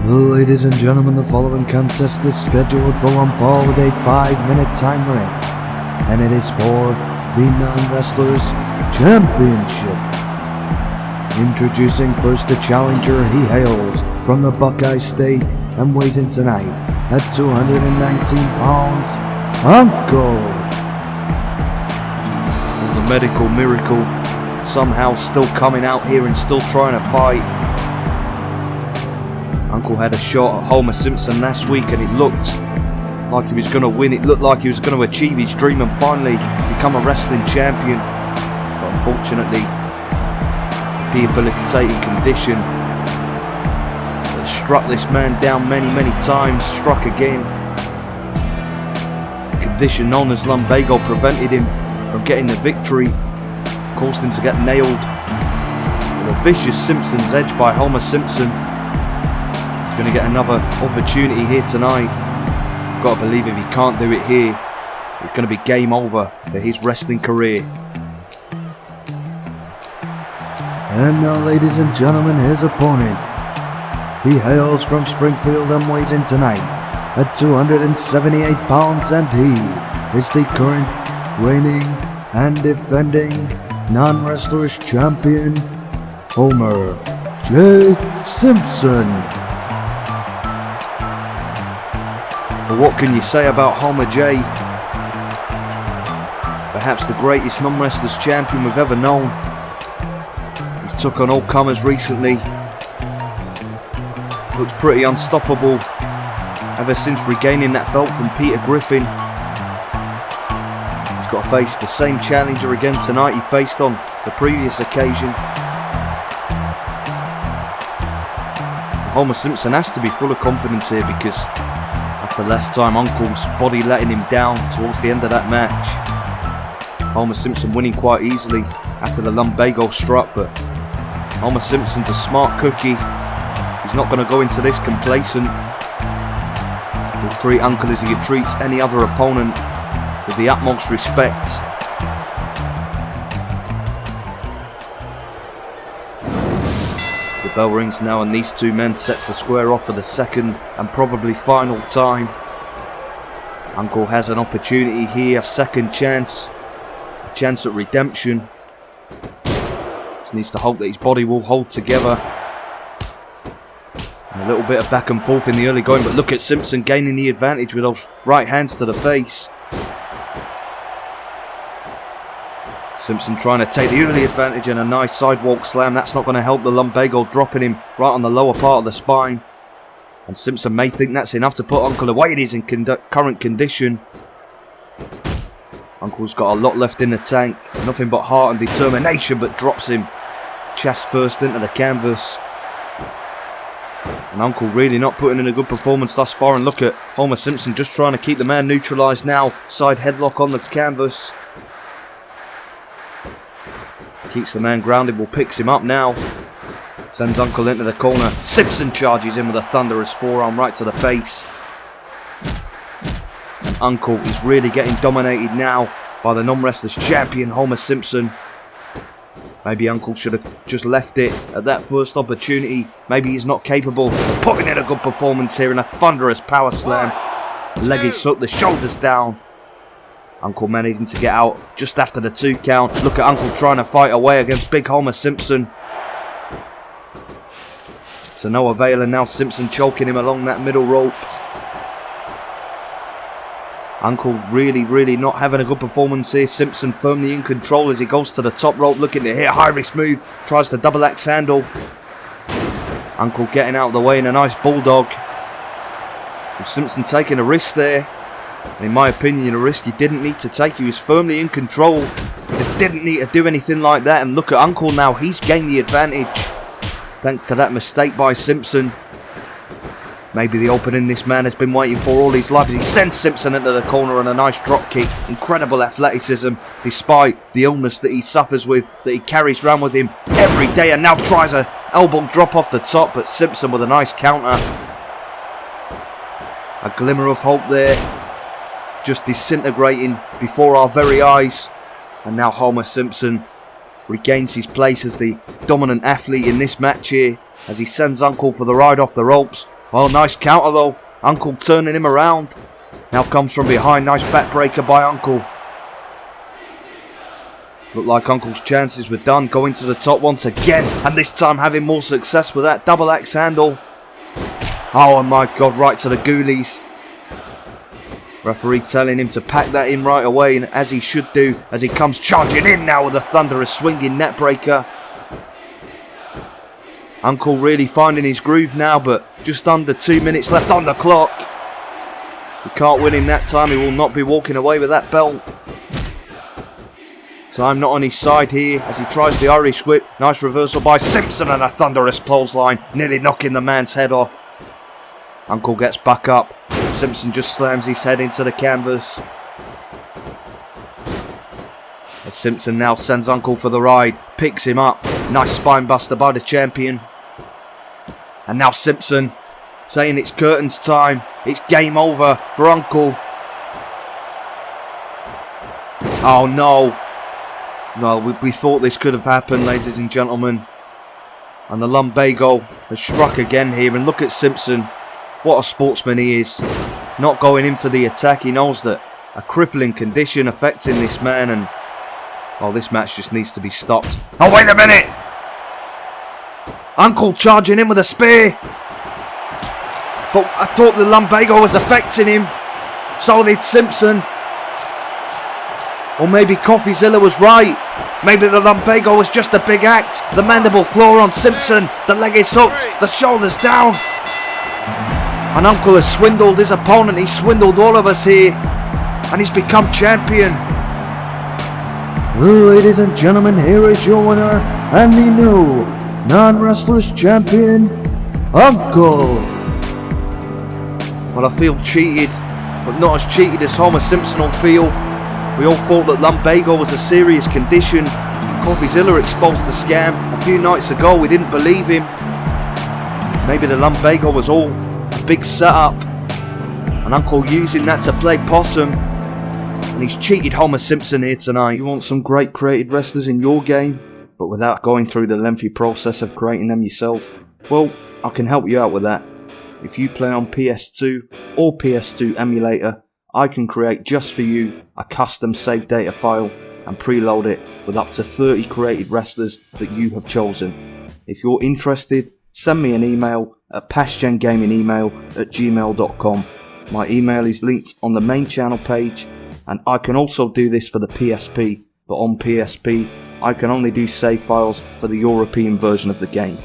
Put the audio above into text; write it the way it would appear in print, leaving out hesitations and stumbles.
Ladies and gentlemen, the following contest is scheduled for one fall with a 5-minute time limit, and it is for the Non-Wrestlers Championship. Introducing first the challenger. He hails from the Buckeye State and weighs in tonight at 219 pounds, Uncle. The medical miracle somehow still coming out here and still trying to fight. Uncle had a shot at Homer Simpson last week and it looked like he was going to win. It looked like he was going to achieve his dream and finally become a wrestling champion. But unfortunately, debilitating condition that struck this man down many times, struck again. The condition known as lumbago prevented him from getting the victory, caused him to get nailed with a vicious Simpsons edge by Homer Simpson. He's going to get another opportunity here tonight. Got to believe if he can't do it here, it's going to be game over for his wrestling career. And now, ladies and gentlemen, his opponent. He hails from Springfield and weighs in tonight at 278 pounds, and he is the current reigning and defending Non-Wrestlers Champion, Homer J. Simpson. But what can you say about Homer J? Perhaps the greatest non-wrestlers champion we've ever known. He's took on all comers recently. Looks pretty unstoppable ever since regaining that belt from Peter Griffin. He's got to face the same challenger again tonight he faced on the previous occasion. Homer Simpson has to be full of confidence here because after last time Uncle's body letting him down towards the end of that match, Homer Simpson winning quite easily after the lumbago struck. But Homer Simpson's a smart cookie. He's not going to go into this complacent. He'll treat Uncle as he treats any other opponent, with the utmost respect. The bell rings now and these two men set to square off for the second and probably final time. Uncle has an opportunity here, a second chance, a chance at redemption. Just needs to hope that his body will hold together. And a little bit of back and forth in the early going, but look at Simpson gaining the advantage with those right hands to the face. Simpson trying to take the early advantage and a nice sidewalk slam. That's not going to help the lumbago, dropping him right on the lower part of the spine. And Simpson may think that's enough to put Uncle away in his current condition. Uncle's got a lot left in the tank. Nothing but heart and determination, but drops him chest first into the canvas. And Uncle really not putting in a good performance thus far. And look at Homer Simpson just trying to keep the man neutralised now. Side headlock on the canvas. Keeps the man grounded, will picks him up now. Sends Uncle into the corner. Simpson charges in with a thunderous forearm right to the face. And Uncle is really getting dominated now by the non-wrestlers champion, Homer Simpson. Maybe Uncle should have just left it at that first opportunity. Maybe he's not capable of putting in a good performance here in a thunderous power slam. Leg is hooked, the shoulders down. Uncle managing to get out just after the 2 count. Look at Uncle trying to fight away against big Homer Simpson. To no avail, and now Simpson choking him along that middle rope. Uncle really not having a good performance here. Simpson firmly in control as he goes to the top rope, looking to hit a high risk move. Tries the double axe handle. Uncle getting out of the way in a nice bulldog. With Simpson taking a risk there. And in my opinion, a risk he didn't need to take. He was firmly in control. He didn't need to do anything like that. And look at Uncle now. He's gained the advantage thanks to that mistake by Simpson. Maybe the opening this man has been waiting for all his life. He sends Simpson into the corner on a nice drop kick. Incredible athleticism despite the illness that he suffers with, that he carries around with him every day. And now tries a elbow drop off the top. But Simpson with a nice counter. A glimmer of hope there. Just disintegrating before our very eyes. And now Homer Simpson regains his place as the dominant athlete in this match here, as he sends Uncle for the ride off the ropes. Well, nice counter though. Uncle turning him around. Now comes from behind. Nice backbreaker by Uncle. Looked like Uncle's chances were done. Going to the top once again. And this time having more success with that double axe handle. Oh my God, right to the ghoulies. Referee telling him to pack that in right away, and as he should do, as he comes charging in now with a thunderous swinging netbreaker. Uncle really finding his groove now, but just under 2 minutes left on the clock. He can't win in that time. He will not be walking away with that belt. Time not on his side here as he tries the Irish whip. Nice reversal by Simpson and a thunderous clothesline, nearly knocking the man's head off. Uncle gets back up. Simpson just slams his head into the canvas. As Simpson now sends Uncle for the ride, picks him up. Nice spine buster by the champion. And now Simpson saying it's curtains time. It's game over for Uncle. Oh no. No, we thought this could have happened, ladies and gentlemen. And the lumbago has struck again here. And look at Simpson. What a sportsman he is. Not going in for the attack. He knows that a crippling condition affecting this man. And, oh, this match just needs to be stopped. Oh, wait a minute. Uncle charging in with a spear. But I thought the lumbago was affecting him. So did Simpson. Or maybe Coffeezilla was right. Maybe the lumbago was just a big act. The mandible claw on Simpson. The leg is hooked. The shoulder's down. And Uncle has swindled his opponent. He's swindled all of us here. And he's become champion. Well, ladies and gentlemen, here is your winner and the new non-wrestlers champion, Uncle. Well, I feel cheated, but not as cheated as Homer Simpson will feel. We all thought that lumbago was a serious condition. Coffeezilla exposed the scam a few nights ago. We didn't believe him. Maybe the lumbago was all a big setup, and Uncle using that to play possum. And he's cheated Homer Simpson here tonight. You want some great created wrestlers in your game, but without going through the lengthy process of creating them yourself? Well, I can help you out with that. If you play on PS2 or PS2 emulator, I can create just for you a custom save data file and preload it with up to 30 created wrestlers that you have chosen. If you're interested, send me an email at pastgengamingemail@gmail.com. My email is linked on the main channel page, and I can also do this for the PSP, but on PSP I can only do save files for the European version of the game.